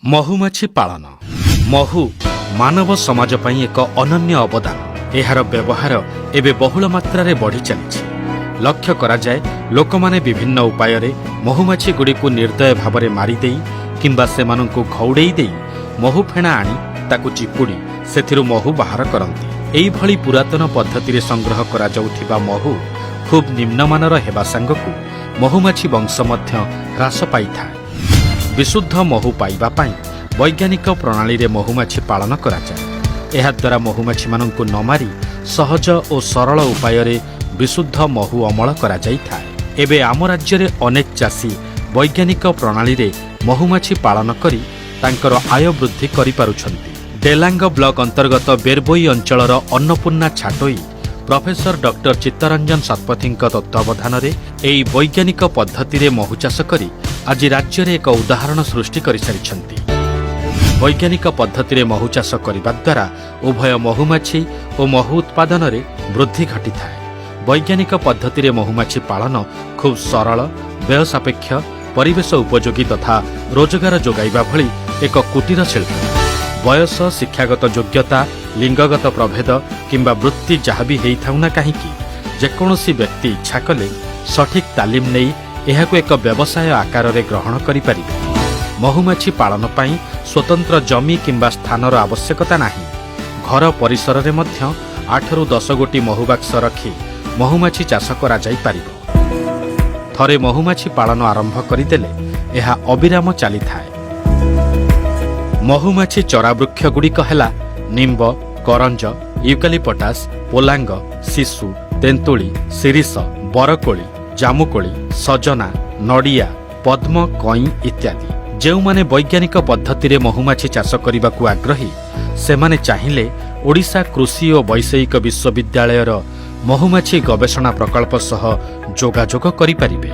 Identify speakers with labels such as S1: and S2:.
S1: ମହୁମାଛି ପାଳନ। ମହୁ ମାନବ ସମାଜ ପାଇଁ ଏକ ଅନନ୍ୟ ଅବଦାନ। ଏହାର ବ୍ୟବହାର ଏବେ ବହୁଳ ମାତ୍ରାରେ ବଢ଼ି ଚାଲିଛି। ଲକ୍ଷ୍ୟ କରାଯାଏ ଲୋକମାନେ ବିଭିନ୍ନ ଉପାୟରେ ମହୁମାଛିଗୁଡ଼ିକୁ ନିର୍ଦ୍ଦୟ ଭାବରେ ମାରିଦେଇ କିମ୍ବା ସେମାନଙ୍କୁ ଘଉଡ଼େଇ ଦେଇ ମହୁ ଫେଣା ଆଣି ତାକୁ ଚିପୁଡ଼ି ସେଥିରୁ ମହୁ ବାହାର କରନ୍ତି। ଏହିଭଳି ପୁରାତନ ପଦ୍ଧତିରେ ସଂଗ୍ରହ କରାଯାଉଥିବା ମହୁ ଖୁବ୍ ନିମ୍ନମାନର ହେବା ସାଙ୍ଗକୁ ମହୁମାଛି ବଂଶ ମଧ୍ୟ ହ୍ରାସ ପାଇଥାଏ। ବିଶୁଦ୍ଧ ମହୁ ପାଇବା ପାଇଁ ବୈଜ୍ଞାନିକ ପ୍ରଣାଳୀରେ ମହୁମାଛି ପାଳନ କରାଯାଏ। ଏହାଦ୍ୱାରା ମହୁମାଛିମାନଙ୍କୁ ନ ମାରି ସହଜ ଓ ସରଳ ଉପାୟରେ ବିଶୁଦ୍ଧ ମହୁ ଅମଳ କରାଯାଇଥାଏ। ଏବେ ଆମ ରାଜ୍ୟରେ ଅନେକ ଚାଷୀ ବୈଜ୍ଞାନିକ ପ୍ରଣାଳୀରେ ମହୁମାଛି ପାଳନ କରି ତାଙ୍କର ଆୟ ବୃଦ୍ଧି କରିପାରୁଛନ୍ତି। ଡେଲାଙ୍ଗ ବ୍ଲକ ଅନ୍ତର୍ଗତ ବେରବୋଇ ଅଞ୍ଚଳର ଅନ୍ନପୂର୍ଣ୍ଣା ଛାଟୋଇ ପ୍ରଫେସର ଡକ୍ଟର ଚିତ୍ତରଞ୍ଜନ ଶତପଥୀଙ୍କ ତତ୍ତ୍ୱାବଧାନରେ ଏହି ବୈଜ୍ଞାନିକ ପଦ୍ଧତିରେ ମହୁ ଚାଷ କରି ଆଜି ରାଜ୍ୟରେ ଏକ ଉଦାହରଣ ସୃଷ୍ଟି କରିସାରିଛନ୍ତି। ବୈଜ୍ଞାନିକ ପଦ୍ଧତିରେ ମହୁ ଚାଷ କରିବା ଦ୍ୱାରା ଉଭୟ ମହୁମାଛି ଓ ମହୁ ଉତ୍ପାଦନରେ ବୃଦ୍ଧି ଘଟିଥାଏ। ବୈଜ୍ଞାନିକ ପଦ୍ଧତିରେ ମହୁମାଛି ପାଳନ ଖୁବ୍ ସରଳ, ବ୍ୟୟ ସାପେକ୍ଷ, ପରିବେଶ ଉପଯୋଗୀ ତଥା ରୋଜଗାର ଯୋଗାଇବା ଭଳି ଏକ କୁଟୀର ଶିଳ୍ପ। ବୟସ, ଶିକ୍ଷାଗତ ଯୋଗ୍ୟତା, ଲିଙ୍ଗଗତ ପ୍ରଭେଦ କିମ୍ବା ବୃତ୍ତି ଯାହା ବି ହେଇଥାଉ ନା କାହିଁକି ଯେକୌଣସି ବ୍ୟକ୍ତି ଇଚ୍ଛା କଲେ ସଠିକ୍ ତାଲିମ ନେଇ ଏହାକୁ ଏକ ବ୍ୟବସାୟ ଆକାରରେ ଗ୍ରହଣ କରିପାରିବେ। ମହୁମାଛି ପାଳନ ପାଇଁ ସ୍ୱତନ୍ତ୍ର ଜମି କିମ୍ବା ସ୍ଥାନର ଆବଶ୍ୟକତା ନାହିଁ। ଘର ପରିସରରେ ମଧ୍ୟ 8ରୁ 10 ଗୋଟି ମହୁବାକ୍ସ ରଖି ମହୁମାଛି ଚାଷ କରାଯାଇପାରିବ। ଥରେ ମହୁମାଛି ପାଳନ ଆରମ୍ଭ କରିଦେଲେ ଏହା ଅବିରାମ ଚାଲିଥାଏ। ମହୁମାଛି ଚରାବୃକ୍ଷଗୁଡ଼ିକ ହେଲା ନିମ୍ବ, କରଞ୍ଜ, ୟୁକାଲିପଟାସ, ପୋଲାଙ୍ଗ, ଶିଶୁ, ତେନ୍ତୁଳି, ଶିରିଷ, ବରକୋଳି, ଜାମୁକୋଳି, ସଜନା, ନଡ଼ିଆ, ପଦ୍ମ, କଇଁ ଇତ୍ୟାଦି। ଯେଉଁମାନେ ବୈଜ୍ଞାନିକ ପଦ୍ଧତିରେ ମହୁମାଛି ଚାଷ କରିବାକୁ ଆଗ୍ରହୀ ସେମାନେ ଚାହିଁଲେ ଓଡ଼ିଶା କୃଷି ଓ ବୈଷୟିକ ବିଶ୍ୱବିଦ୍ୟାଳୟର ମହୁମାଛି ଗବେଷଣା ପ୍ରକଳ୍ପ ସହ ଯୋଗାଯୋଗ କରିପାରିବେ।